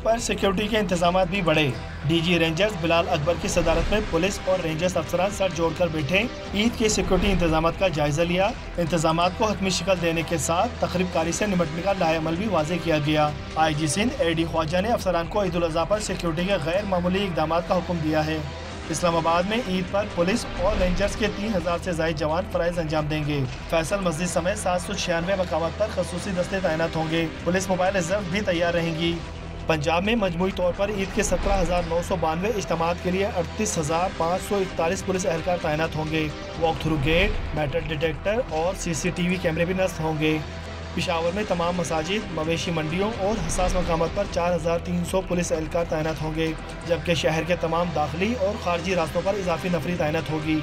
عید پر security کے انتظامات بھی بڑھے۔ ڈی جی رینجرز بلال اکبر کی صدارت میں پولیس اور رینجرز افسران سر جوڑ کر بیٹھے عید کے سیکیورٹی انتظامات کا جائزہ لیا۔ انتظامات کو حتمی شکل دینے کے ساتھ تخریب کاری سے نمٹنے کا لائحہ عمل بھی واضح کیا گیا۔ آئی جی سندھ اے ڈی خواجہ نے افسران کو عید الاضحیٰ پر سیکیورٹی کے غیر معمولی اقدامات کا حکم دیا ہے۔ اسلام آباد میں عید پر پولیس اور رینجرز کے 3000 سے زائد جوان فرائض انجام دیں گے۔ فیصل مسجد سمیت 796 مقامات پر خصوصی دستے تعینات ہوں گے۔ پولیس موبائل ریزرو بھی تیار رہیں گی۔ پنجاب میں مجموعی طور پر عید کے 17,992 اجتماعات کے لیے 38,541 پولیس اہلکار تعینات ہوں گے۔ Walk through gate, metal detector اور CCTV کیمرے بھی نصب ہوں گے۔ پشاور میں تمام مساجد، مویشی منڈیوں اور حساس مقامات پر 4,300 پولیس اہلکار تعینات ہوں گے، جبکہ شہر کے تمام داخلی اور خارجی راستوں پر اضافی نفری تعینات ہوگی۔